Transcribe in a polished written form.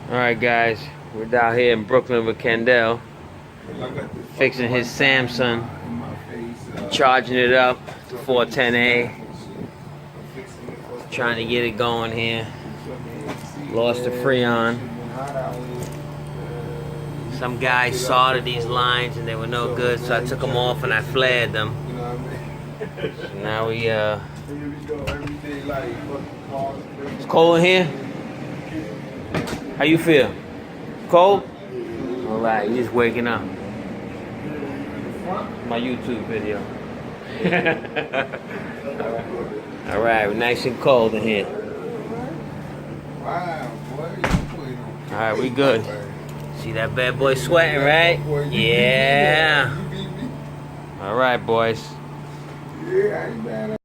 Alright guys, we're down here in Brooklyn with Kendall, fixing his Samsung, charging it up to 410A, trying to get it going here. Lost the Freon. Some guys soldered these lines and they were no good, so I took them off and I flared them. So now we it's cold in here? How you feel? Cold? Alright, you're just waking up. My YouTube video. Alright, we're nice and cold in here. Alright, we good. See that bad boy sweating, right? Yeah. Alright, boys.